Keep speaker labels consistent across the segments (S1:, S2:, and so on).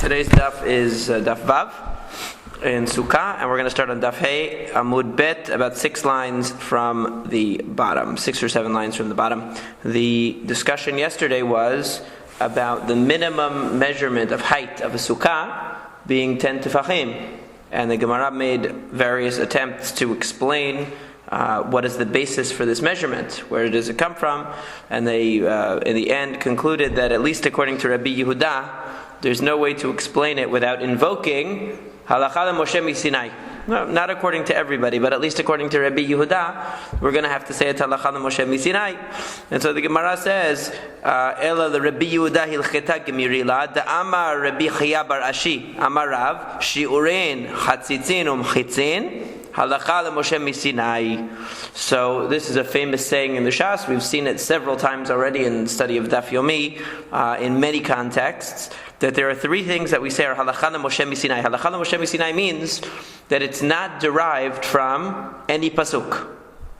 S1: Today's daf is daf Vav in Sukkah, and we're going to start on daf Hey, Amud Bet, about 6 lines from the bottom, 6 or 7 lines from the bottom. The discussion yesterday was about the minimum measurement of height of a Sukkah being 10 tefachim, and the Gemara made various attempts to explain what is the basis for this measurement? Where does it come from? And they, in the end, concluded that at least according to Rabbi Yehuda, there's no way to explain it without invoking Halakha Moshe Sinai. No, not according to everybody, but at least according to Rabbi Yehuda, we're going to have to say it Halakha Moshe Sinai. And so the Gemara says, Ela the Rabbi Yehuda hilcheta gemirila, the Amar Rabbi Chia bar Ashi, Amar Rav, Shiurin Chatzitzin Chitzin. Halakha Moshe Sinai. So this is a famous saying in the Shas. We've seen it several times already in the study of Daf Yomi, in many contexts, that there are 3 things that we say are Halakha Moshe Sinai. Halakha Moshe Sinai means that it's not derived from any pasuk.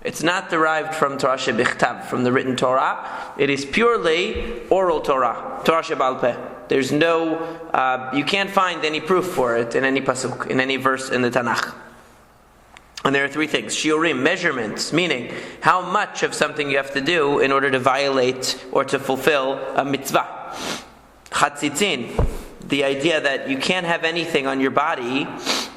S1: It's not derived from Torah shebichtav, from the written Torah. It is purely oral Torah, Torah shebal peh. There's no, you can't find any proof for it in any pasuk, in any verse in the Tanakh. And there are 3 things. Shiurim, measurements, meaning how much of something you have to do in order to violate or to fulfill a mitzvah. Chatzitzin, the idea that you can't have anything on your body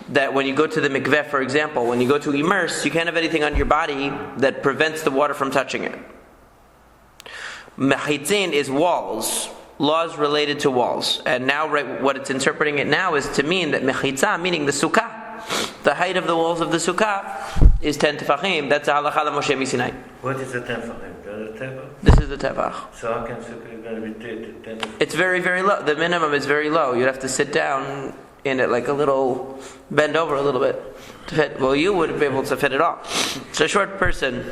S1: that when you go to the mikveh, for example, when you go to immerse, you can't have anything on your body that prevents the water from touching it. Mechitzin is walls, laws related to walls. And now what it's interpreting it now is to mean that mechitza, meaning the sukkah, the height of the walls of the sukkah is 10 tefachim. That's a halakha Moshe Sinai.
S2: What is the tefach?
S1: This is the tefach.
S2: So how can sukkah going to be 10 tefach?
S1: It's very, very low. The minimum is very low. You'd have to sit down in it like a little, bend over a little bit to fit. Well, you wouldn't be able to fit it all. So a short person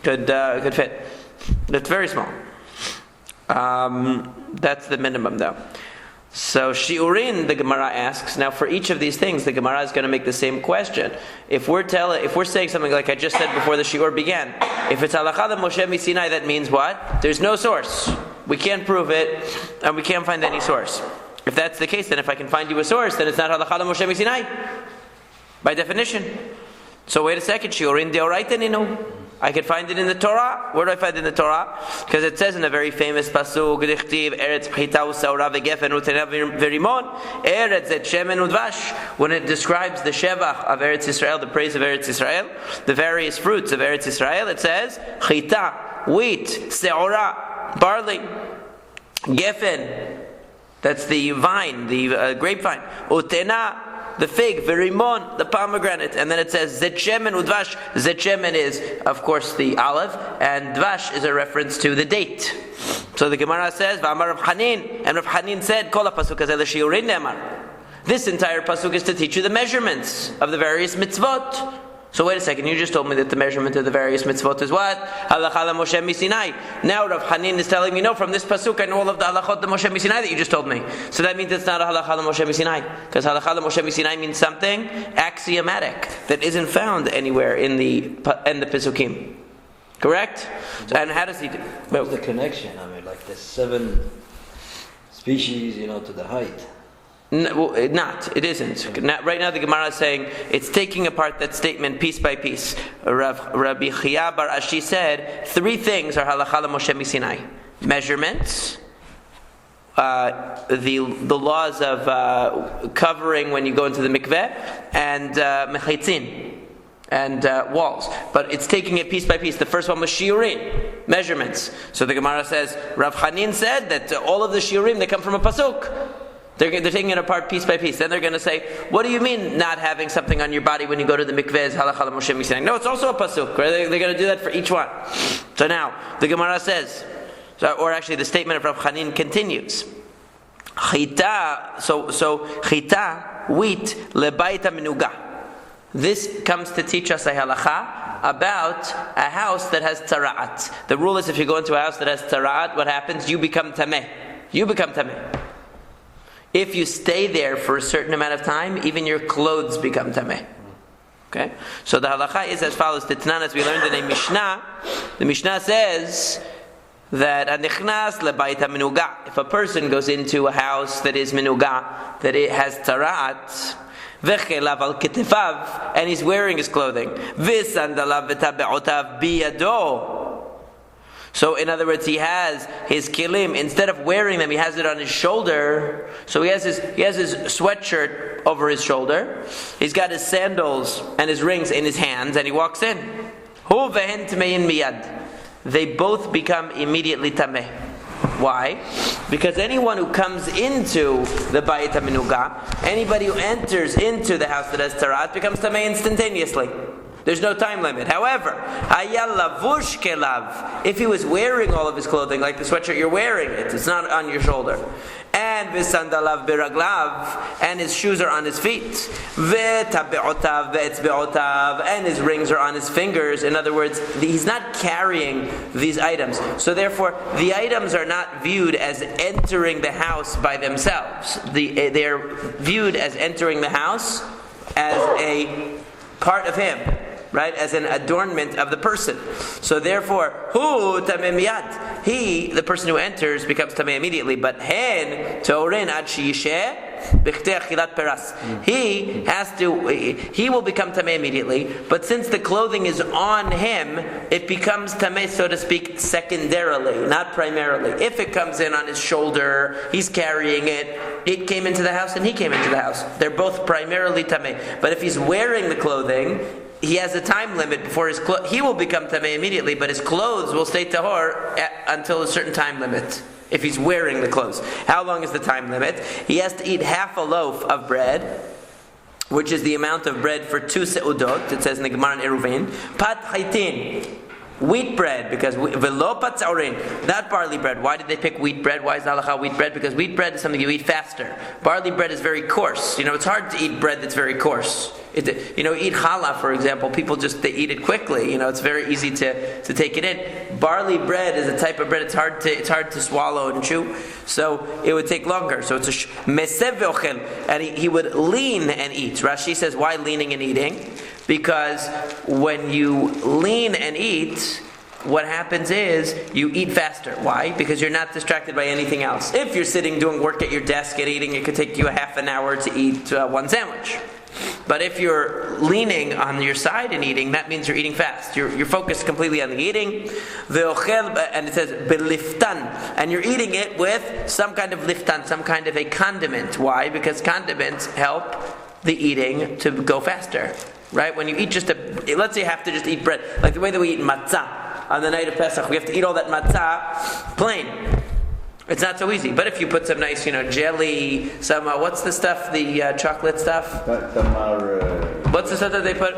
S1: could fit. It's very small. That's the minimum, though. So Shiurin, the Gemara asks, now for each of these things, the Gemara is going to make the same question. If we're saying something like I just said before the Shiur began, if it's Halakha Moshe Sinai, that means what? There's no source. We can't prove it, and we can't find any source. If that's the case, then if I can find you a source, then it's not Halakha Moshe Sinai, by definition. So wait a second, Shiurin Deoraita Ninu. I could find it in the Torah. Where do I find it in the Torah? Because it says in a very famous pasuk, Dichtiv Eretz Pchita Usaura Vegefen Utenav Verimon, Eretz Et Shemen Udvash. When it describes the Shevach of Eretz Yisrael, the praise of Eretz Yisrael, the various fruits of Eretz Yisrael, it says Chita, wheat, Seora, barley, Gefen. That's the vine, the grapevine. Utena, the fig, verimon, the pomegranate, and then it says zetshemen udvash. Zetshemen is, of course, the olive, and dvash is a reference to the date. So the Gemara says, "V'amar Rav Hanin," and Rav Hanin said, "Kol pasuk hazeh l'shiurin ne'amar." This entire pasuk is to teach you the measurements of the various mitzvot. So wait a second, you just told me that the measurement of the various mitzvot is what? Halakha Moshe Sinai. Now Rav Hanin is telling me, no, from this pasuk I know all of the halachot of Moshe Sinai that you just told me. So that means it's not a halakha Moshe Sinai. Because halakha Moshe Sinai means something axiomatic that isn't found anywhere in the pasukim. Correct? And how does he do?
S3: What's the connection? I mean, like there's 7 species, to the height.
S1: No, it isn't. Right now the Gemara is saying it's taking apart that statement piece by piece. Rabbi Chia bar Ashi said 3 things are halakha Moshe Sinai: measurements, the laws of covering when you go into the mikveh, and mechitzin, and walls. But it's taking it piece by piece. The first one was shiurim, measurements. So the Gemara says Rav Hanin said that all of the shiurim, they come from a pasuk. They're taking it apart piece by piece. Then they're going to say, what do you mean not having something on your body when you go to the mikveh is halakha Moshe Sinai? No, it's also a pasuk. Right? They're going to do that for each one. So now, the Gemara says, or actually the statement of Rav Hanin continues. Chita, so chita, wheat, lebaita minuga. This comes to teach us a halakha about a house that has tara'at. The rule is if you go into a house that has tara'at, what happens? You become tameh. You become tameh. If you stay there for a certain amount of time, even your clothes become tameh. Okay? So the halakha is as follows. The Tanan, as we learned in a Mishnah, the Mishnah says that anichnas lebayit hamenuga. If a person goes into a house that is menuga, that it has tarat, vechelav al ketifav, and he's wearing his clothing, v'sandalav v'tabeotav biyado. So in other words, he has his kilim, instead of wearing them, he has it on his shoulder. So he has his sweatshirt over his shoulder. He's got his sandals and his rings in his hands, and he walks in. Hu vehen tmein miyad. They both become immediately tameh. Why? Because anyone who comes into the Bayit HaMinuga, anybody who enters into the house that has tarat, becomes tameh instantaneously. There's no time limit. However, lavush kelav, if he was wearing all of his clothing, like the sweatshirt, you're wearing it, it's not on your shoulder. And v'sandalav biraglav, and his shoes are on his feet. V'tabeotav ve'etzbeotav, and his rings are on his fingers. In other words, he's not carrying these items. So therefore, the items are not viewed as entering the house by themselves. They're viewed as entering the house as a part of him, right, as an adornment of the person. So therefore, hu tameh miyad, he, the person who enters, becomes tameh immediately. But hen torin ad sheyisheh b'chtei achilat peras, he will become tameh immediately. But since the clothing is on him, it becomes tameh, so to speak, secondarily, not primarily. If it comes in on his shoulder, he's carrying it. It came into the house and he came into the house. They're both primarily tameh. But if he's wearing the clothing, he has a time limit before he will become tameh immediately, but his clothes will stay tahor until a certain time limit. If he's wearing the clothes, how long is the time limit? He has to eat half a loaf of bread, which is the amount of bread for 2 seudot. It says in the Gemara in Eruvin, pat chaitin, wheat bread, because velo pat zaurin, not barley bread. Why did they pick wheat bread? Why is the halacha wheat bread? Because wheat bread is something you eat faster. Barley bread is very coarse. It's hard to eat bread that's very coarse. Eat challah, for example. People they eat it quickly. It's very easy to take it in. Barley bread is a type of bread. It's hard to swallow and chew, so it would take longer. So it's a mesev ve'ochel, and he would lean and eat. Rashi says, why leaning and eating? Because when you lean and eat, what happens is you eat faster. Why? Because you're not distracted by anything else. If you're sitting doing work at your desk and eating, it could take you a half an hour to eat one sandwich. But if you're leaning on your side and eating, that means you're eating fast. You're focused completely on the eating. And it says beliftan, and you're eating it with some kind of liftan, some kind of a condiment. Why? Because condiments help the eating to go faster. Right? When you eat let's say you have to just eat bread, like the way that we eat matzah on the night of Pesach, we have to eat all that matzah plain. It's not so easy. But if you put some nice, jelly, some, what's the stuff, the chocolate stuff? What's the stuff that they put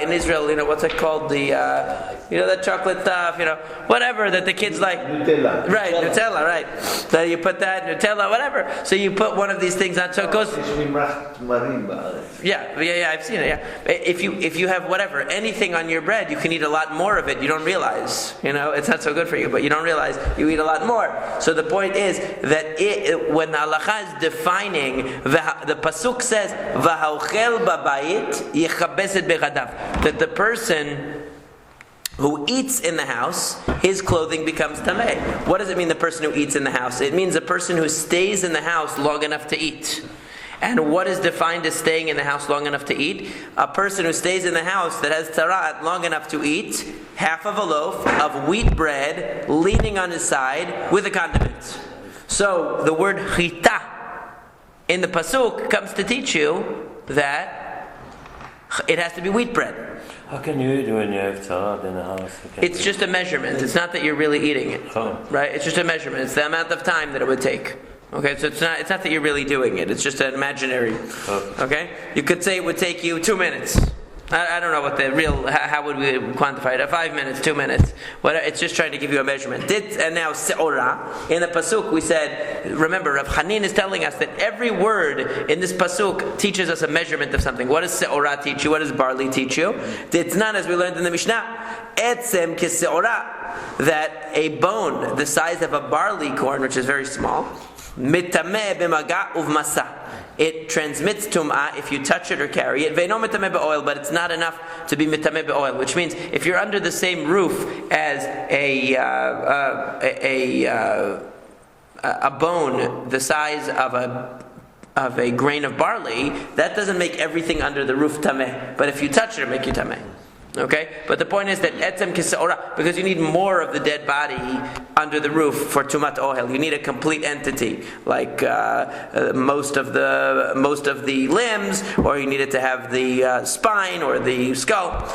S1: in Israel, what's it called? The, that chocolate stuff, whatever that the kids like.
S2: Nutella.
S1: Right, Nutella, right. So you put that, Nutella, whatever. So you put one of these things on, so it goes. Yeah, I've seen it, yeah. If you have whatever, anything on your bread, you can eat a lot more of it. You don't realize, it's not so good for you, but you don't realize you eat a lot more. So the point is that when the halacha is defining, the pasuk says, "V'hauchel babayit yechabesed bechadav," that the person who eats in the house, his clothing becomes tameh. What does it mean, the person who eats in the house? It means a person who stays in the house long enough to eat. And what is defined as staying in the house long enough to eat? A person who stays in the house that has tarat long enough to eat half of a loaf of wheat bread, leaning on his side with a condiment. So the word chita in the pasuk comes to teach you that it has to be wheat bread.
S2: How can you eat when you have tarat in the house?
S1: It's just a measurement. It's not that you're really eating it, right? It's just a measurement. It's the amount of time that it would take. Okay, so it's not that you're really doing it. It's just an imaginary. Okay, you could say it would take you 2 minutes. I don't know what the real. How would we quantify it? 5 minutes, 2 minutes. It's just trying to give you a measurement. And now se'ora in the pasuk we said. Remember, Rav Hanin is telling us that every word in this pasuk teaches us a measurement of something. What does se'ora teach you? What does barley teach you? It's not, as we learned in the Mishnah, etzem kise'ora, that a bone the size of a barley corn, which is very small, Mitameh b'maga uvmasa. It transmits tum'ah if you touch it or carry it. Ve'no mitameh be'oil, but it's not enough to be mitameh be'oil, which means if you're under the same roof as a bone the size of a grain of barley, that doesn't make everything under the roof tameh. But if you touch it, it'll make you tameh. Okay? But the point is that etzem kisa'ora, because you need more of the dead body under the roof for tumat ohel. You need a complete entity, like most of the limbs, or you need it to have the spine or the skull.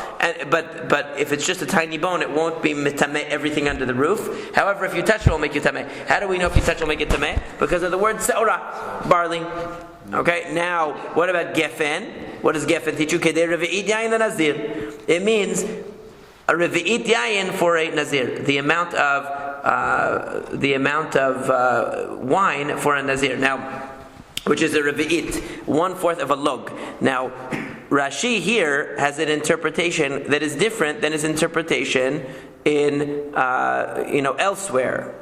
S1: But if it's just a tiny bone, it won't be mitameh everything under the roof. However, if you touch it, it'll make you tameh. How do we know if you touch it, it'll make it tameh? Because of the word se'ora, barley. Okay, now, what about gefen? What does gefen teach you? Kedei revi'it yayin the nazir. It means a revi'it yayin for a nazir. The amount of wine for a nazir. Now, which is a revi'it, 1/4 of a log. Now, Rashi here has an interpretation that is different than his interpretation in elsewhere.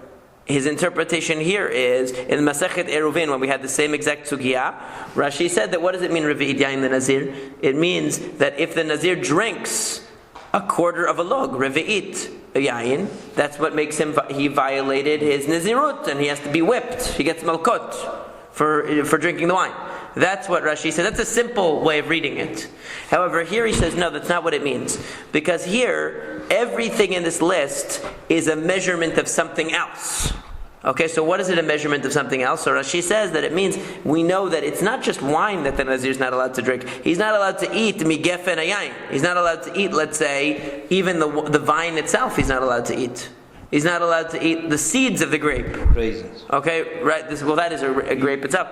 S1: His interpretation here is, in Masechet Eruvin, when we had the same exact sugya, Rashi said that what does it mean, Revi'it Yayin the Nazir? It means that if the Nazir drinks 1/4 of a log, Revi'it Yayin, that's what makes him, he violated his Nazirut, and he has to be whipped. He gets malkot for drinking the wine. That's what Rashi said. That's a simple way of reading it. However, here he says, no, that's not what it means. Because here, everything in this list is a measurement of something else. Okay, so what is it a measurement of something else? So Rashi says that it means we know that it's not just wine that the Nazir is not allowed to drink. He's not allowed to eat migefen ayayin. He's not allowed to eat, let's say, even the vine itself he's not allowed to eat. He's not allowed to eat the seeds of the grape.
S3: Raisins.
S1: Okay, right, that is a grape itself.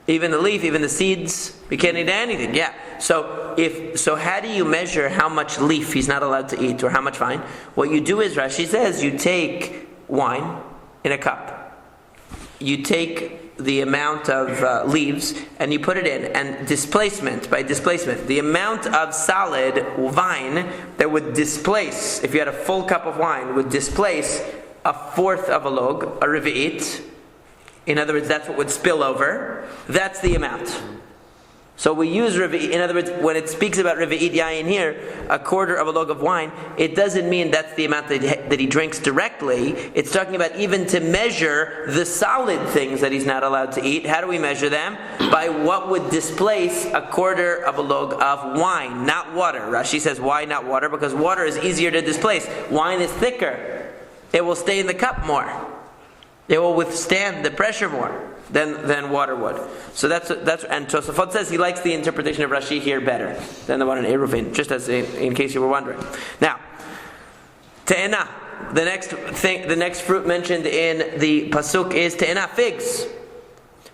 S1: Even the leaf, even the seeds, we can't eat anything. Yeah. So how do you measure how much leaf he's not allowed to eat or how much vine? What you do is, Rashi says, you take wine in a cup. You take the amount of leaves and you put it in, and by displacement, the amount of solid vine that would displace, if you had a full cup of wine, would displace 1/4 of a log, a revi'it. In other words, that's what would spill over. That's the amount. So we use revi'it. In other words, when it speaks about revi'it yayin here, 1/4 of a log of wine, it doesn't mean that's the amount that he drinks directly. It's talking about even to measure the solid things that he's not allowed to eat. How do we measure them? By what would displace 1/4 of a log of wine, not water. Rashi says, why not water? Because water is easier to displace. Wine is thicker. It will stay in the cup more. It will withstand the pressure more than water would. So that's and Tosafot says he likes the interpretation of Rashi here better than the one in Eruvin, just as in case you were wondering. Now, te'ena, the next fruit mentioned in the pasuk is te'ena, figs.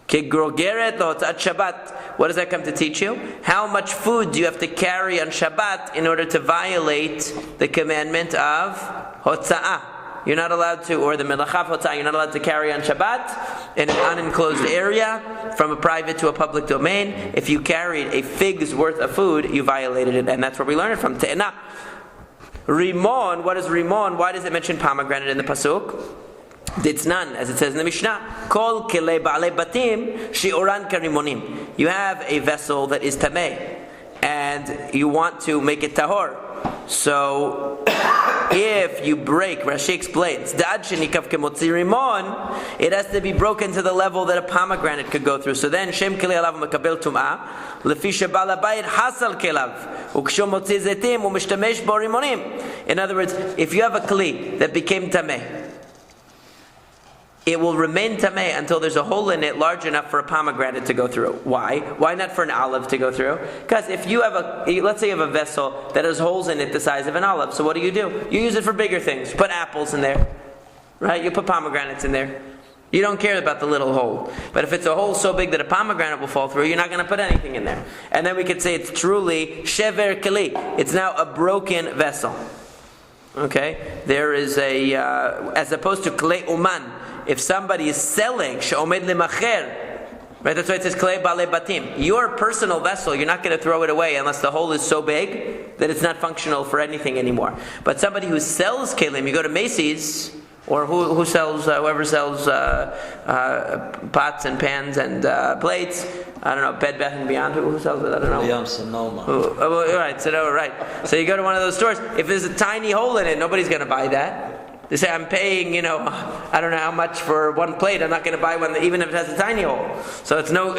S1: Kigrogeret lo'otzat Shabbat. What does that come to teach you? How much food do you have to carry on Shabbat in order to violate the commandment of hotza'ah? You're not allowed to, or the melachav hotzah, you're not allowed to carry on Shabbat in an unenclosed area from a private to a public domain. If you carried a fig's worth of food, you violated it, and that's where we learn it from. Te'ena. Rimon, what is rimon? Why does it mention pomegranate in the pasuk? Ditznan, as it says in the Mishnah, Kol kelei ba'alei batim shi'oran karimonim. You have a vessel that is tameh, and you want to make it tahor. So, if you break, Rashi explains, it has to be broken to the level that a pomegranate could go through. So then, Shem keli alav mekabel tum'ah, lefi shebal habayit hasal kelav, uksho motzi zetim umishtamesh bo rimonim. In other words, if you have a kli that became tameh, it will remain tameh until there's a hole in it large enough for a pomegranate to go through. Why? Why not for an olive to go through? Because if you have let's say you have a vessel that has holes in it the size of an olive, so what do? You use it for bigger things. You put apples in there, right? You put pomegranates in there. You don't care about the little hole. But if it's a hole so big that a pomegranate will fall through, you're not going to put anything in there. And then we could say it's truly shever keli. It's now a broken vessel. Okay? There is as opposed to klei uman, if somebody is selling, she'omed lemacher, right? That's why it says klei bale batim. Your personal vessel, you're not going to throw it away unless the hole is so big that it's not functional for anything anymore. But somebody who sells kelim, you go to Macy's, Or who sells, whoever sells pots and pans and plates. I don't know, Bed Bath and Beyond, who sells it? I don't know.
S3: William Sonoma.
S1: All right, so you go to one of those stores. If there's a tiny hole in it, nobody's going to buy that. They say, I'm paying, I don't know how much for one plate. I'm not going to buy one, even if it has a tiny hole. So so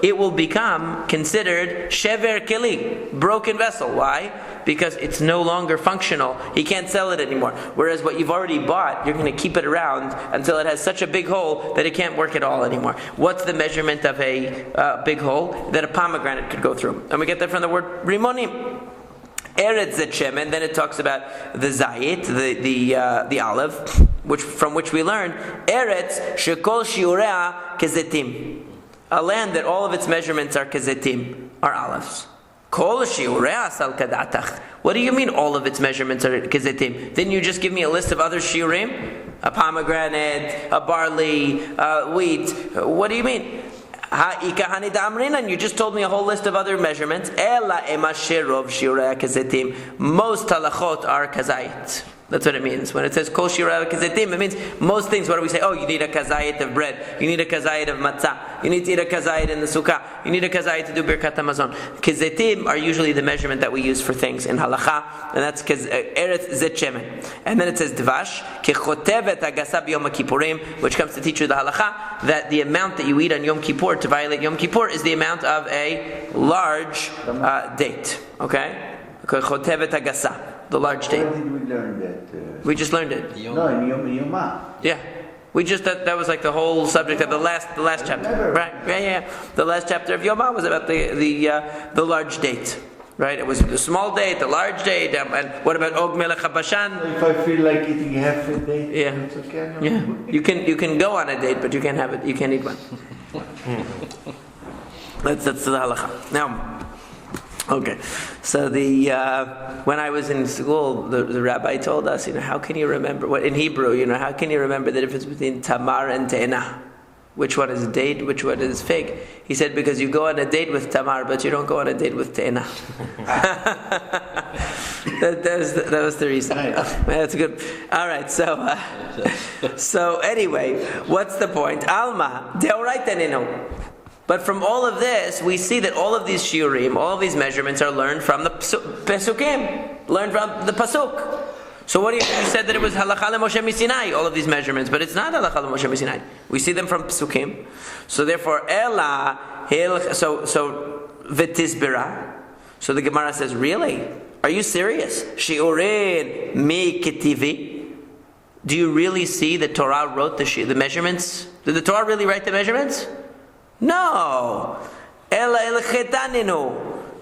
S1: it will become considered shever keli, broken vessel. Why? Because it's no longer functional. He can't sell it anymore. Whereas what you've already bought, you're going to keep it around until it has such a big hole that it can't work at all anymore. What's the measurement of a big hole that a pomegranate could go through? And we get that from the word rimonim. Eretz zet and then it talks about the zayit, the olive, from which we learn Eretz shekol shiurea kezetim, a land that all of its measurements are kezetim, are olives. Kol shiurea sal kadatach. What do you mean all of its measurements are kezetim? Didn't you just give me a list of other shiurim? A pomegranate, a barley, wheat. What do you mean? And you just told me a whole list of other measurements. Most halachot are kazayit. That's what it means. When it says kol shirah kazetim, it means most things. What do we say? Oh, you need a kazayit of bread. You need a kazayit of matzah. You need to eat a kazayit in the sukkah. You need a kazayit to do birkat hamazon. Kazetim are usually the measurement that we use for things in halacha, and that's eretz zet shemen. And then it says dvash kechotevet agasa b'yom kippurim, which comes to teach you the halacha that the amount that you eat on Yom Kippur to violate Yom Kippur is the amount of a large date. Okay, kechotevet agasa. The large date.
S4: Where did we learn that?
S1: We just learned it.
S4: No, in Yoma.
S1: Yeah. We just that was like the whole subject of the last chapter. Right. Yeah. The last chapter of Yoma was about the large date. Right? It was the small date, the large date, and what about Og Melech HaBashan?
S4: If I feel like eating half a date,
S1: yeah.
S4: it's okay.
S1: Yeah. You can go on a date, but you can't have it. You can't eat one. That's the halacha. Now. Okay, so when I was in school, the rabbi told us, how can you remember, in Hebrew, how can you remember the difference between tamar and te'ena? Which one is date, which one is fig? He said, because you go on a date with tamar, but you don't go on a date with te'ena. that was the reason. That's good. All right, so anyway, what's the point? Alma, deoraita. But from all of this, we see that all of these shiurim, all of these measurements are learned from the pesukim, learned from the pasuk. So what do you said that it was halacha Moshe Sinai, all of these measurements, but it's not halacha Moshe Sinai. We see them from pesukim. So therefore, so v'tizbira. So the Gemara says, really? Are you serious? Shiurin mi ketivi. Do you really see that Torah wrote the measurements? Did the Torah really write the measurements? No. Ela el chetaninu.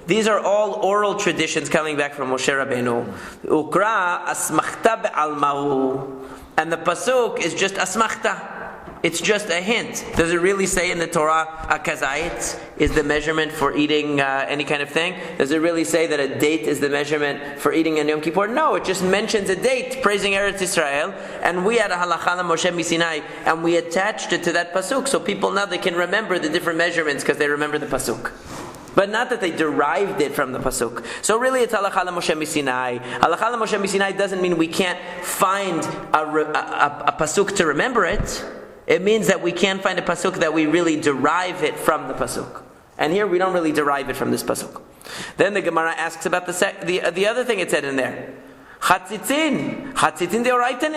S1: These are all oral traditions coming back from Moshe Rabbeinu. Ukra asmachta be'almahu. And the pasuk is just asmachta. It's just a hint. Does it really say in the Torah a kazayit is the measurement for eating any kind of thing? Does it really say that a date is the measurement for eating on Yom Kippur? No, it just mentions a date praising Eretz Yisrael, and we had a halacha Moshe Sinai, and we attached it to that pasuk, so people now they can remember the different measurements because they remember the pasuk. But not that they derived it from the pasuk. So really, it's halacha Moshe Sinai. Halacha Moshe Sinai doesn't mean we can't find a pasuk to remember it. It means that we can't find a pasuk that we really derive it from the pasuk. And here we don't really derive it from this pasuk. Then the Gemara asks about the other thing it said in there. Chatzitzin deoraita.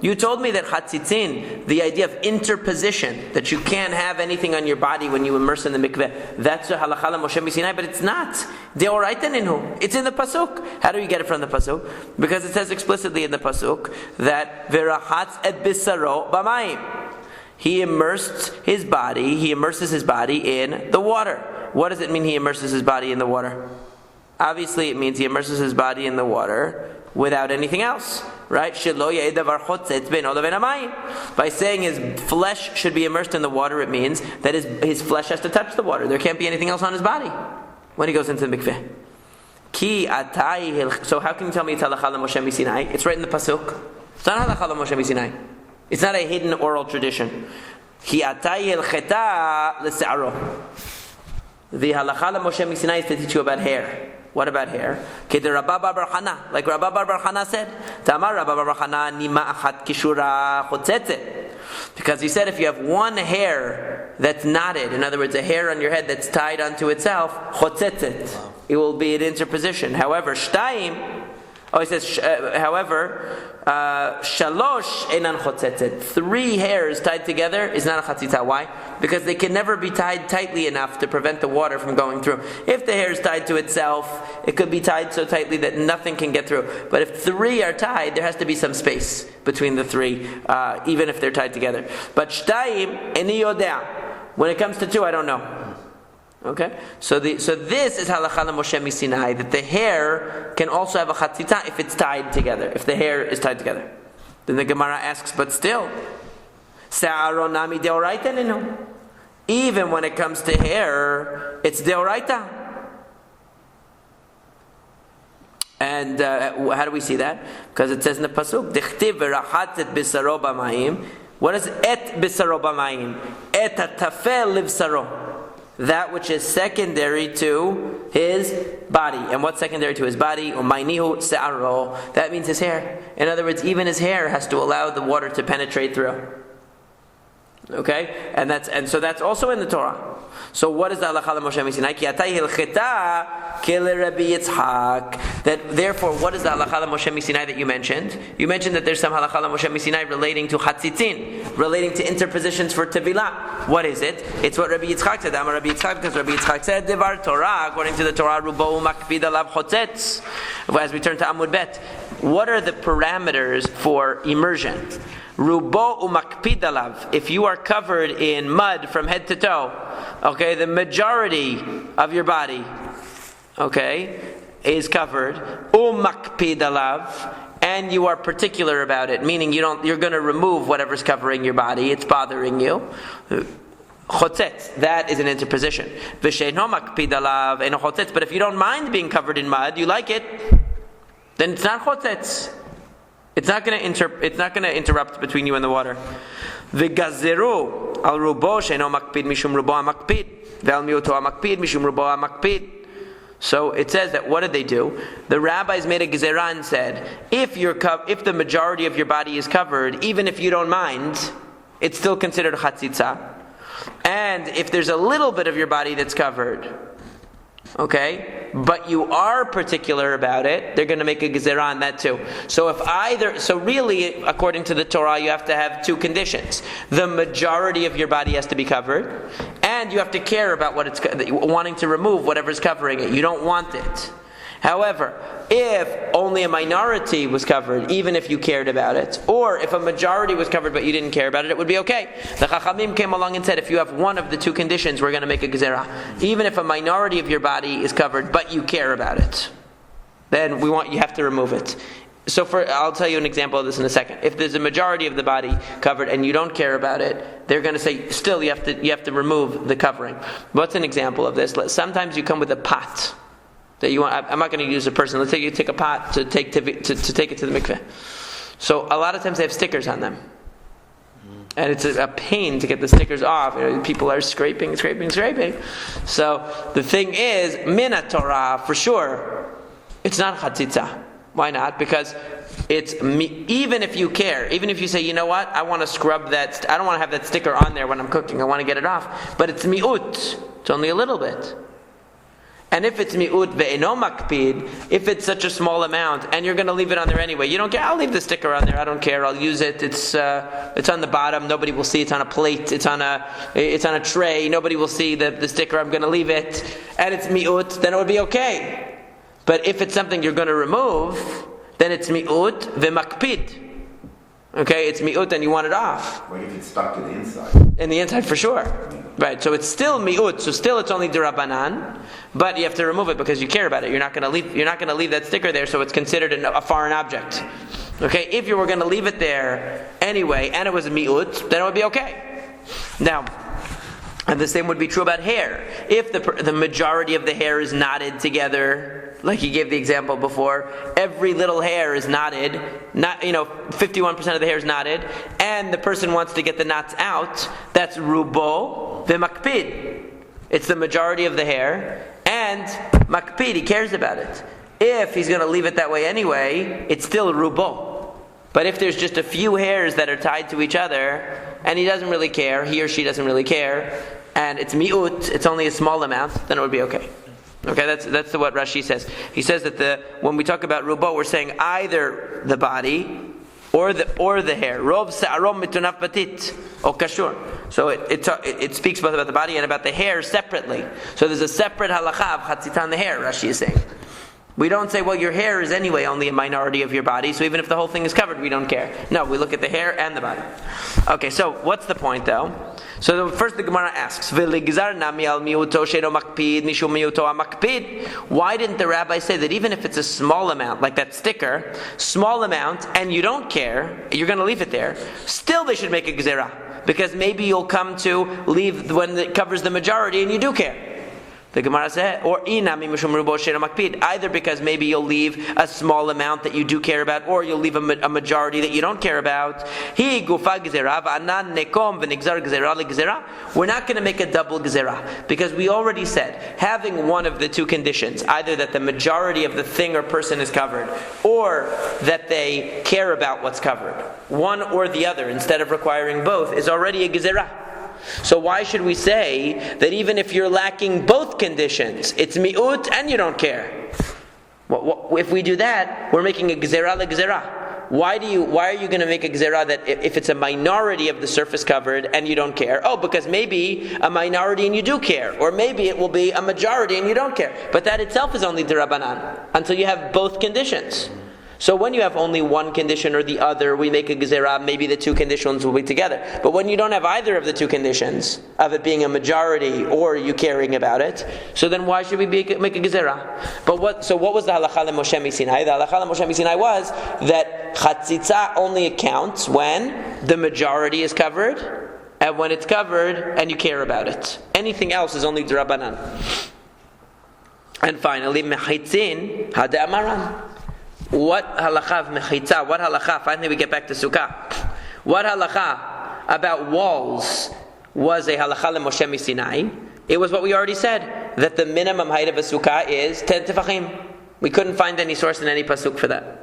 S1: You told me that chatzitzin, the idea of interposition, that you can't have anything on your body when you immerse in the mikveh, that's a halacha Moshe Sinai, but it's not. Deoraita. It's in the pasuk. How do you get it from the pasuk? Because it says explicitly in the pasuk that v'rahatz et bisaro b'mayim. He immerses his body in the water. What does it mean he immerses his body in the water? Obviously it means he immerses his body in the water without anything else. Right? By saying his flesh should be immersed in the water, it means that his flesh has to touch the water. There can't be anything else on his body when he goes into the mikveh. So how can you tell me it's halacha Moshe Sinai? It's right in the pasuk. It's not halacha Moshe Sinai. It's not a hidden oral tradition. The halacha Moshe Sinai is to teach you about hair. What about hair? Rabba bar Chana, like Rabba bar Chana said. Tamar Rabba bar Chana nima achat kishura chotzetzet. Because he said if you have one hair that's knotted, in other words, a hair on your head that's tied onto itself, chotzetzet, it will be an interposition. However, shtayim. Oh, he says, however, shalosh enan chotzetzet. 3 hairs tied together is not a chatzitza. Why? Because they can never be tied tightly enough to prevent the water from going through. If the hair is tied to itself, it could be tied so tightly that nothing can get through. But if 3 are tied, there has to be some space between the 3, even if they're tied together. But shtayim eni yodea. When it comes to 2, I don't know. Okay, so this is halacha Moshe Sinai, that the hair can also have a chatzitza if it's tied together, if the hair is tied together. Then the Gemara asks, but still, se'aron nami deoraita nenu. Even when it comes to hair, it's deoraita. And how do we see that? Because it says in the pasuk, dichtiv v'rachatzet bisaro b'mayim. What is et bisaro b'mayim? Et hatafel livsaro. That which is secondary to his body. And what's secondary to his body? Umaynihu se'aro. That means his hair. In other words, even his hair has to allow the water to penetrate through. Okay? And so that's also in the Torah. So what is the halacha Moshe Sinai? Ki atay hilcheta kele Rabbi Yitzchak. That therefore, what is the halacha Moshe Sinai that you mentioned? You mentioned that there's some halacha Moshe Sinai relating to chatzitzin, relating to interpositions for tevilah. What is it? It's what Rabbi Yitzchak said. Amar Rabbi Yitzchak, because Rabbi Yitzchak said devar Torah, according to the Torah, rubo makpid alav chotzetz. As we turn to Amud Bet, what are the parameters for immersion? Rubo umakpid alav. If you are covered in mud from head to toe, okay, the majority of your body, okay, is covered. Umakpid alav, and you are particular about it, meaning you're going to remove whatever's covering your body. It's bothering you. Chotzetz, that is an interposition. V'sheino makpid alav eno chotzetz. But if you don't mind being covered in mud, you like it, then it's not chotzetz. It's not going to interrupt between you and the water. V'gazeru al rubo sheino makpid mishum rubo makpid ve'al miuto makpid mishum rubo makpid. So it says that what did they do? The rabbis made a gezerah and said, if the majority of your body is covered, even if you don't mind, it's still considered chatzitza. And if there's a little bit of your body that's covered, okay, but you are particular about it, they're going to make a gezerah on that too. So really, according to the Torah, you have to have 2 conditions. The majority of your body has to be covered, and you have to care about wanting to remove whatever's covering it. You don't want it. However, if only a minority was covered, even if you cared about it, or if a majority was covered but you didn't care about it, it would be okay. The Chachamim came along and said, if you have one of the 2 conditions, we're going to make a gezerah. Even if a minority of your body is covered but you care about it, then you have to remove it. So I'll tell you an example of this in a second. If there's a majority of the body covered and you don't care about it, they're going to say, still you have to remove the covering. What's an example of this? Sometimes you come with a pot that you want. I'm not going to use a person. Let's say you take a pot to take it to the mikveh. So a lot of times they have stickers on them, and it's a pain to get the stickers off. People are scraping. So the thing is, mina Torah for sure, it's not chatzitza. Why not? Because it's even if you care, even if you say, you know what, I want to scrub that. I don't want to have that sticker on there when I'm cooking. I want to get it off. But it's mi'ut. It's only a little bit. And if it's mi'ut ve'eno makpid, if it's such a small amount, and you're going to leave it on there anyway, you don't care, I'll leave the sticker on there, I don't care, I'll use it, it's on the bottom, nobody will see, it's on a plate, it's on a tray, nobody will see the sticker, I'm going to leave it, and it's mi'ut, then it would be okay. But if it's something you're going to remove, then it's mi'ut ve'makpid. Okay, it's mi'ut and you want it off.
S5: What if it's stuck to the inside?
S1: In the inside for sure. Right, so it's still mi'ut, so still it's only d'Rabbanan, but you have to remove it because you care about it. You're not going to leave that sticker there, so it's considered a foreign object. Okay, if you were going to leave it there anyway, and it was a mi'ut, then it would be okay. Now, and the same would be true about hair. If the majority of the hair is knotted together, like he gave the example before, every little hair is knotted, 51% of the hair is knotted, and the person wants to get the knots out, that's rubo v'makpid. It's the majority of the hair, and And makpid, he cares about it. If he's going to leave it that way anyway, it's still rubo. But if there's just a few hairs that are tied to each other, and he doesn't really care, he or she doesn't really care, and it's mi'ut, it's only a small amount, then it would be okay. Okay, that's what Rashi says. He says that when we talk about rubo, we're saying either the body or the hair. Rov se'arom mitunaf batit or kashur. So it speaks both about the body and about the hair separately. So there's a separate halacha of chatzita on the hair. Rashi is saying. We don't say, well, your hair is anyway only a minority of your body, so even if the whole thing is covered, we don't care. No, we look at the hair and the body. Okay, so what's the point though? So first the Gemara asks, why didn't the rabbi say that even if it's a small amount, like that sticker, small amount, and you don't care, you're going to leave it there, still they should make a gezerah. Because maybe you'll come to leave when it covers the majority and you do care. The Gemara said, or either because maybe you'll leave a small amount that you do care about, or you'll leave a majority that you don't care about. We're not going to make a double gezerah, because we already said, having one of the two conditions, either that the majority of the thing or person is covered, or that they care about what's covered, one or the other, instead of requiring both, is already a gezerah. So why should we say that even if you're lacking both conditions, it's mi'ut and you don't care? If we do that, we're making a gezerah le-gezerah. Why are you going to make a gezerah that if it's a minority of the surface covered and you don't care? Oh, because maybe a minority and you do care. Or maybe it will be a majority and you don't care. But that itself is only d'Rabbanan, until you have both conditions. So when you have only one condition or the other, we make a gezerah, maybe the two conditions will be together. But when you don't have either of the two conditions, of it being a majority or you caring about it, so then why should we make a gezerah? But what was the halacha le-Moshe Sinai? The halacha le-Moshe Sinai was that chatzitza only accounts when the majority is covered, and when it's covered and you care about it. Anything else is only d'Rabbanan. And finally, mechitzin hada-amaran. What halacha of mechitza? What halacha? Finally we get back to Sukkah. What halacha about walls was a halacha le-Moshe Sinai? It was what we already said, that the minimum height of a sukkah is 10 tefachim. We couldn't find any source in any pasuk for that.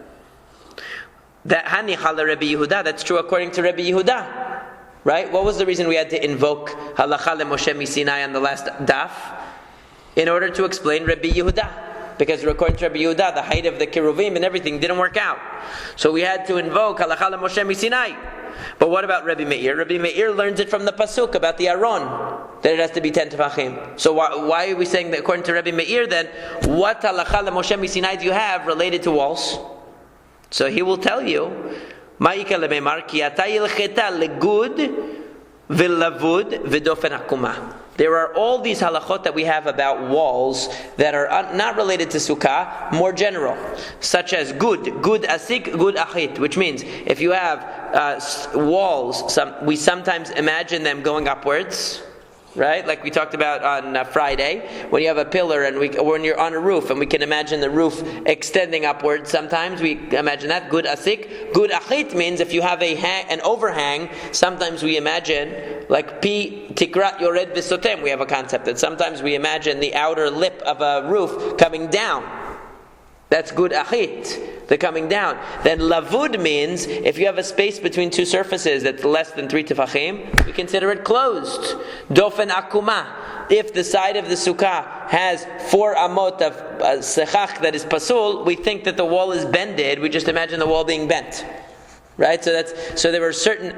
S1: That hani chala Rabbi Yehuda, that's true according to Rabbi Yehuda. Right? What was the reason we had to invoke halacha le-Moshe Sinai on the last daf? In order to explain Rabbi Yehuda. Because according to Rabbi Yehuda, the height of the keruvim and everything didn't work out. So we had to invoke halacha le-Moshe Sinai. But what about Rabbi Meir? Rabbi Meir learns it from the pasuk about the Aron, that it has to be 10 tefachim. So why are we saying that according to Rabbi Meir then, what halacha le-Moshe Sinai do you have related to walls? So he will tell you, ma'ika le-meimar ki ata yilcheta legud v'lavud v'dofen akuma. There are all these halachot that we have about walls that are not related to sukkah, more general, such as good asik, good achit, which means if you have walls, we sometimes imagine them going upwards, right? Like we talked about on Friday, when you have a pillar or when you're on a roof, and we can imagine the roof extending upwards. Sometimes we imagine that. Good asik. Good achit means if you have an overhang, sometimes we imagine, like pi tikrat yored v'sotem, we have a concept that sometimes we imagine the outer lip of a roof coming down. That's good achit, the coming down. Then lavud means if you have a space between two surfaces that's less than 3 tefachim, we consider it closed. Dofen akuma. If the side of the sukkah has 4 amot of sechach that is pasul, we think that the wall is bended. We just imagine the wall being bent. Right, so there are certain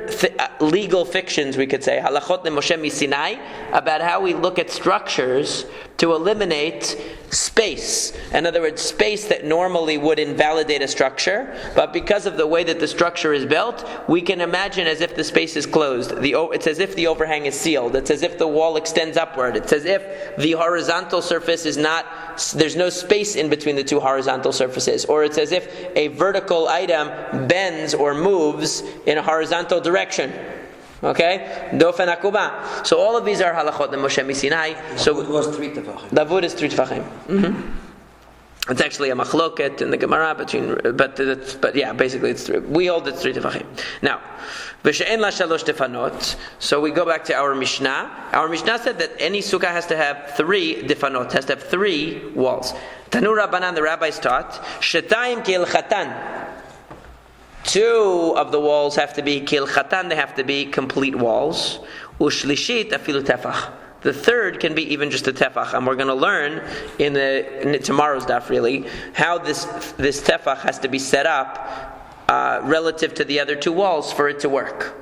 S1: legal fictions, we could say, halachot le-Moshe Sinai, about how we look at structures to eliminate space. In other words, space that normally would invalidate a structure, but because of the way that the structure is built, we can imagine as if the space is closed. It's as if the overhang is sealed. It's as if the wall extends upward. It's as if the horizontal surface is not, there's no space in between the two horizontal surfaces. Or it's as if a vertical item bends or moves in a horizontal direction. Okay? Dofen akuba. So all of these are halachot le-Moshe Sinai. So
S3: it was 3 tefachim.
S1: Lavud is 3 tefachim. It's actually a machloket in the Gemara but yeah, basically it's 3. We hold it's 3 tefachim. Now, v'she'en la shalosh tefanot. So we go back to our Mishnah. Our Mishnah said that any sukkah has to have 3 defanot, has to have 3 walls. Tanu Rabbanan, the rabbis taught, shetayim kil chatan. 2 of the walls have to be kil chatan, they have to be complete walls. Ushlishit afilu tefach. The third can be even just a tefach, and we're going to learn in tomorrow's daf really how this tefach has to be set up relative to the other 2 walls for it to work.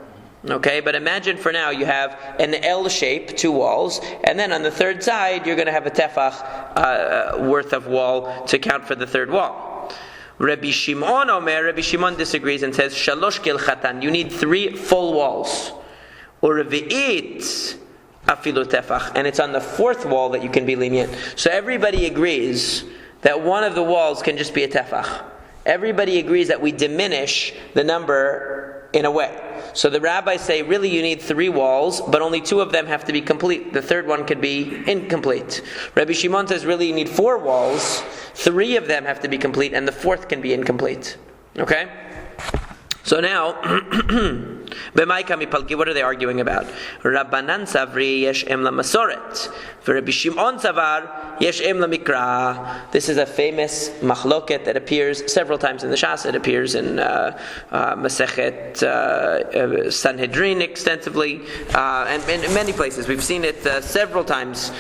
S1: Okay, but imagine for now you have an L shape, 2 walls, and then on the third side you're going to have a tefach worth of wall to count for the third wall. Rabbi Shimon disagrees and says shalosh kil chatan. You need 3 full walls. Or revi'it afilu tefach, and it's on the 4th wall that you can be lenient. So everybody agrees that one of the walls can just be a tefach. Everybody agrees that we diminish the number in a way. So the rabbis say really you need 3 walls, but only 2 of them have to be complete. The third one could be incomplete. Rabbi Shimon says really you need 4 walls, 3 of them have to be complete, and the 4th can be incomplete. Okay? So now, what are they arguing about? Rabbanan savri yesh em la masoret, v'Rabbi Shimon savar yesh em la mikra. This is a famous machloket that appears several times in the Shas. It appears in Masechet Sanhedrin extensively, and in many places. We've seen it several times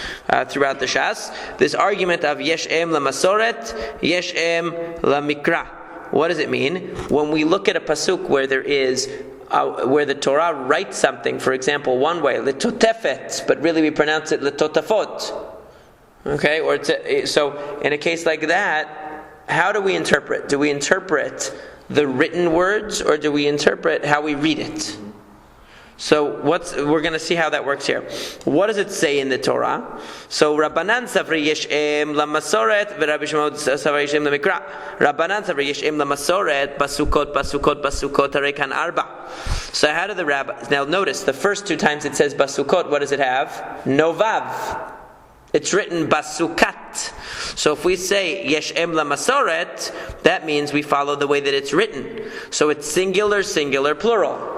S1: throughout the Shas. This argument of yesh em la masoret, yesh em la mikra. What does it mean? When we look at a pasuk where there is, where the Torah writes something, for example, one way, letotefet, but really we pronounce it letotafot. Okay, so in a case like that, how do we interpret? Do we interpret the written words, or do we interpret how we read it? So we're going to see how that works here. What does it say in the Torah? So Rabbanan savri yeshem la masoret, v'Rabbi Shimon savri yeshem la mikra. Rabbanan savri yeshem la masoret, basukot arekan arba. So how do the rabbis? Now notice the first 2 times it says basukot. What does it have? No vav. It's written basukat. So if we say yeshem la masoret, that means we follow the way that it's written. So it's singular, plural.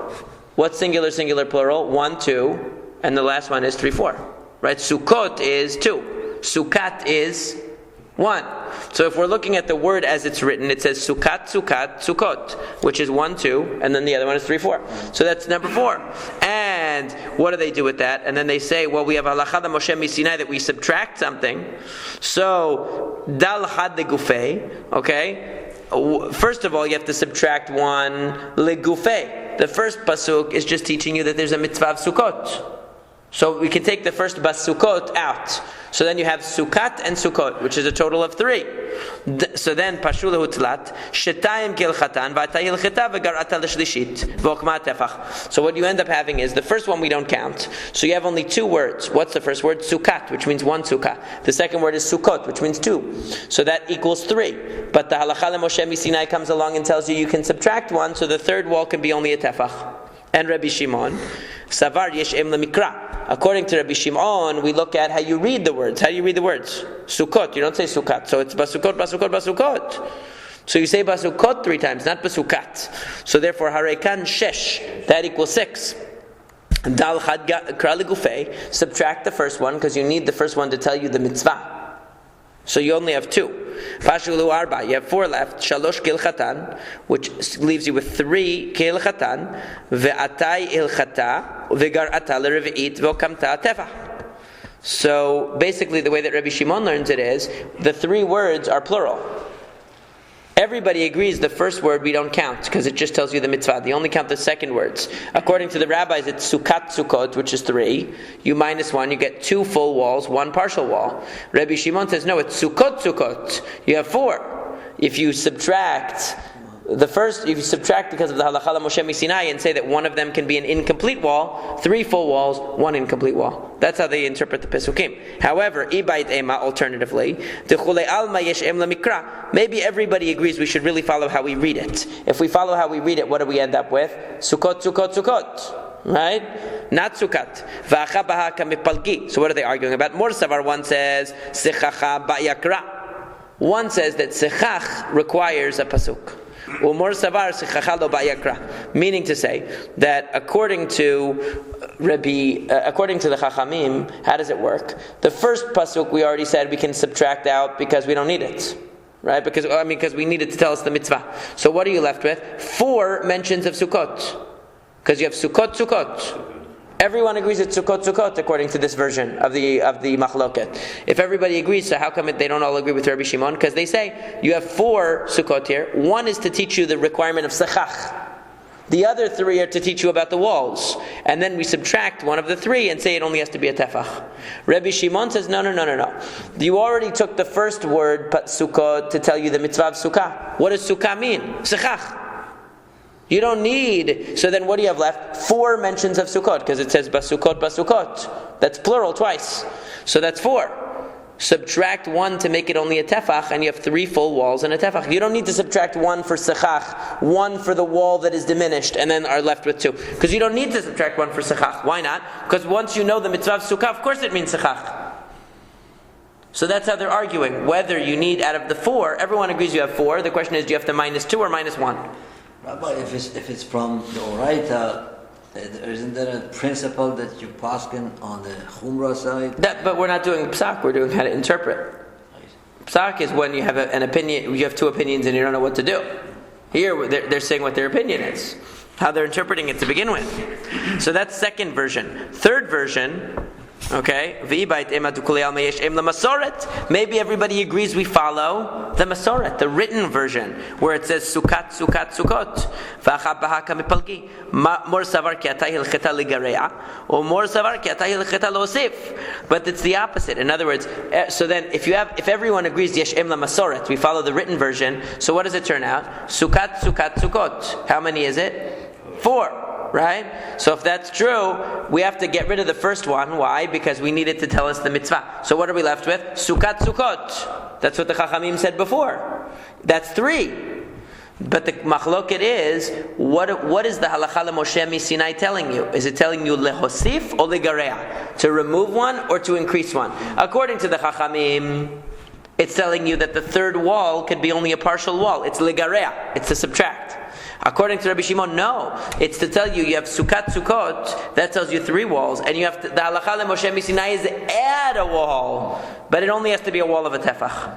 S1: What's singular, plural? 1, 2, and the last one is 3, 4. Right? Sukkot is 2. Sukat is 1. So if we're looking at the word as it's written, it says sukat, sukkot, which is 1, 2, and then the other one is 3, 4. So that's number 4. And what do they do with that? And then they say, well, we have halacha da Moshe misinai that we subtract something. So dal had de gufei, okay? First of all, you have to subtract 1 legufei. The first pasuk is just teaching you that there's a mitzvah of Sukkot. So we can take the first basukot out. So then you have Sukat and Sukkot, which is a total of 3. So then Pashula Hutlat, Shetayim Kil Chatan, Vatayil Chita, Vegarata Lishlishit, Vokma Tefach. So what you end up having is the first one we don't count. So you have only 2 words. What's the first word? Sukat, which means 1 sukkah. The second word is Sukkot, which means 2. So that equals 3. But the Halacha Moshe Misinai comes along and tells you can subtract 1, so the third wall can be only a tefach. And Rabbi Shimon, Savar Yeshem Lemikra. According to Rabbi Shimon, we look at how you read the words. How do you read the words? Sukkot. You don't say Sukat. So it's basukot. So you say basukot 3 times, not basukat. So therefore, harekan shesh. That equals 6. Dal chad kra legufei. Subtract the first one because you need the first one to tell you the mitzvah. So you only have 2. Pashulu arba. You have 4 left. Shalosh kil chatan, which leaves you with 3 kil chatan. Ve'atai il chata. Vegar ata l'revi'it ve'okamta tefa. So basically the way that Rabbi Shimon learns it is, the 3 words are plural. Everybody agrees the first word we don't count because it just tells you the mitzvah. They only count the second words. According to the rabbis, it's sukat sukkot, which is 3. You minus 1, you get 2 full walls, 1 partial wall. Rabbi Shimon says, no, it's sukkot. You have 4. If you subtract because of the halacha Moshe Misinai and say that one of them can be an incomplete wall, 3 full walls, 1 incomplete wall. That's how they interpret the Pesukim. However, Ibayit Ema, alternatively, maybe everybody agrees we should really follow how we read it. If we follow how we read it, what do we end up with? Sukkot. Right? Not sukat. So what are they arguing about? More Savar one says, Sichacha ba'yakra. One says that sechach requires a pasuk. Umor savar sechacha lo ba'yakra, meaning to say that according to the Chachamim, how does it work? The first pasuk we already said we can subtract out because we don't need it, right? Because we need it to tell us the mitzvah. So what are you left with? 4 mentions of Sukkot, because you have Sukkot. Everyone agrees it's Sukkot according to this version of the Machloket. If everybody agrees, so how come they don't all agree with Rabbi Shimon? Because they say you have 4 Sukkot here. 1 is to teach you the requirement of sechach. The other 3 are to teach you about the walls. And then we subtract one of the 3 and say it only has to be a tefach. Rabbi Shimon says, no. You already took the first word, Sukkot, to tell you the mitzvah of Sukkah. What does Sukkah mean? Sechach. You don't need, so then what do you have left? 4 mentions of Sukkot, because it says basukot. That's plural twice. So that's 4. Subtract 1 to make it only a tefach, and you have 3 full walls and a tefach. You don't need to subtract 1 for sechach, 1 for the wall that is diminished, and then are left with 2. Because you don't need to subtract 1 for sechach. Why not? Because once you know the mitzvah of Sukkah, of course it means sechach. So that's how they're arguing. Whether you need out of the 4, everyone agrees you have 4. The question is, do you have to minus 2 or minus 1?
S3: Rabbi, if it's from the Oraita, isn't there a principle that you paskin on the Chumrah side?
S1: But we're not doing psak, we're doing how to interpret. Psak is when you have an opinion, you have 2 opinions and you don't know what to do. Here, they're saying what their opinion is, how they're interpreting it to begin with. So that's second version. Third version, okay, maybe everybody agrees we follow the Masoret, the written version, where it says Sukkot. But it's the opposite. In other words, so then if everyone agrees Yeshem la Masoret, we follow the written version, so what does it turn out? Sukkot. How many is it? 4. Right? So if that's true, we have to get rid of the first one. Why? Because we need it to tell us the mitzvah. So what are we left with? Sukkot. That's what the Chachamim said before. That's 3. But the machloket is, what is the halacha Moshe Sinai telling you? Is it telling you lehosif or legareah? To remove 1 or to increase 1? According to the Chachamim, it's telling you that the 3rd wall could be only a partial wall. It's legareah. It's to subtract. According to Rabbi Shimon, no. It's to tell you have Sukkot, that tells you 3 walls, and you have the halacha Moshe Sinai is add a wall, but it only has to be a wall of a tefach,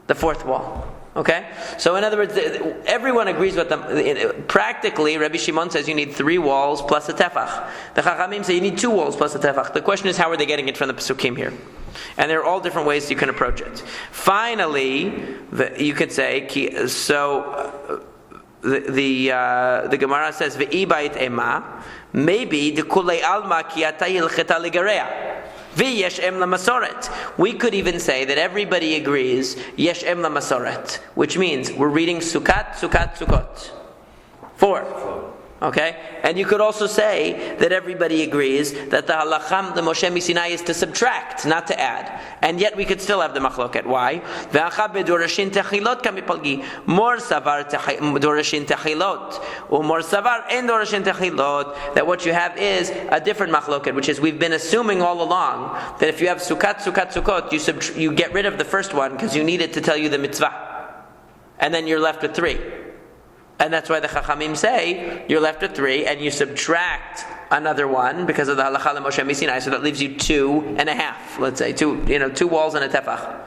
S1: the 4th wall. Okay? So in other words, everyone agrees with them. Practically, Rabbi Shimon says you need 3 walls plus a tefach. The Chachamim say you need 2 walls plus a tefach. The question is, how are they getting it from the Pesukim here? And there are all different ways you can approach it. Finally, you could say, the Gemara says ve'ibait ema, maybe the kulei alma ki atayil cheta ligareya ve'yeshem la masoret. We could even say that everybody agrees yeshem la masoret, which means we're reading Sukkot. 4. Okay? And you could also say that everybody agrees that the halacham, the Moshe Sinai, is to subtract, not to add. And yet we could still have the machloket. Why? More savar dorashin techilot, or more savar en dorashin techilot. That what you have is a different machloket, which is we've been assuming all along that if you have Sukkot, you get rid of the first one because you need it to tell you the mitzvah. And then you're left with 3. And that's why the Chachamim say you're left with 3, and you subtract another 1 because of the halacha Moshe Sinai, so that leaves you 2.5. Let's say 2 walls and a tefach.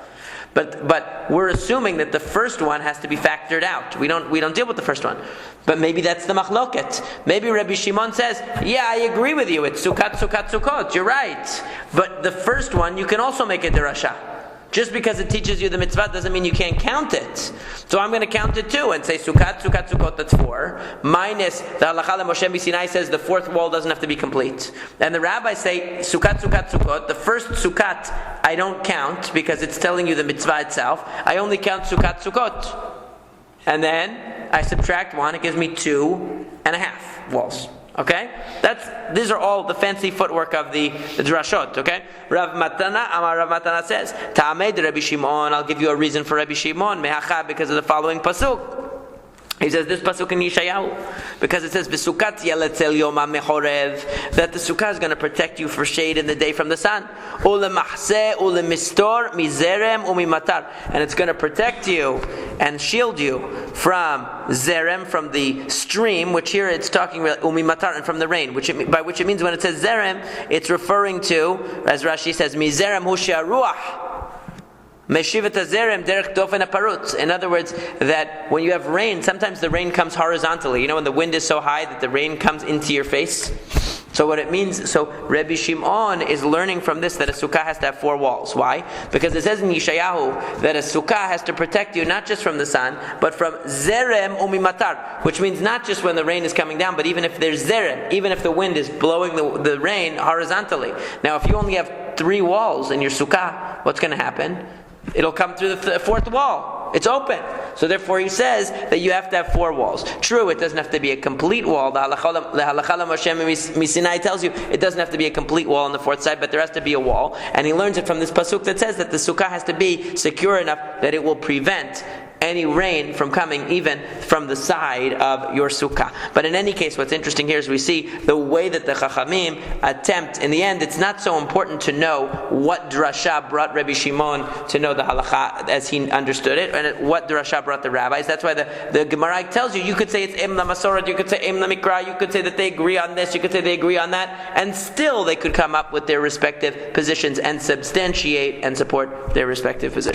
S1: But we're assuming that the first one has to be factored out. We don't deal with the first one. But maybe that's the machloket. Maybe Rabbi Shimon says, yeah, I agree with you. It's Sukkot. You're right. But the first one you can also make a derasha. Just because it teaches you the mitzvah doesn't mean you can't count it. So I'm going to count it too and say Sukkot, that's 4. Minus the halacha Moshe Sinai says the 4th wall doesn't have to be complete. And the rabbis say Sukkot. The first Sukkot I don't count because it's telling you the mitzvah itself. I only count Sukkot. And then I subtract 1, it gives me 2.5 walls. Okay? These are all the fancy footwork of the drashot, okay? Rav Matana says, Ta'amei de Rabbi Shimon, I'll give you a reason for Rabbi Shimon, mehacha, because of the following pasuk. He says this pasuk in Yeshayahu, because it says "V'sukat yeletzel yom mechorev," that the sukkah is going to protect you for shade in the day from the sun. Ulemachse ulemistor mizerem umimatar, and it's going to protect you and shield you from zerem, from the stream, which here it's talking about umimatar, and from the rain, by which it means when it says zerem, it's referring to, as Rashi says, mizerem hu she'aruach. In other words, that when you have rain, sometimes the rain comes horizontally. You know, when the wind is so high that the rain comes into your face. So what it means, so Rabbi Shimon is learning from this that a sukkah has to have 4 walls. Why? Because it says in Yeshayahu that a sukkah has to protect you not just from the sun, but from zerem umimatar, which means not just when the rain is coming down, but even if there's zerem, even if the wind is blowing the rain horizontally. Now, if you only have 3 walls in your sukkah, what's going to happen? It'll come through the 4th wall. It's open. So therefore he says that you have to have 4 walls. True, it doesn't have to be a complete wall. The Halakha Moshe Misinai tells you it doesn't have to be a complete wall on the 4th side, but there has to be a wall. And he learns it from this pasuk that says that the sukkah has to be secure enough that it will prevent any rain from coming even from the side of your sukkah. But in any case, what's interesting here is we see the way that the Chachamim attempt, in the end, it's not so important to know what drasha brought Rabbi Shimon to know the halakha as he understood it, and what drasha brought the rabbis. That's why the Gemara tells you could say it's Im la Masorah, you could say Im la Mikra, you could say that they agree on this, you could say they agree on that, and still they could come up with their respective positions and substantiate and support their respective positions.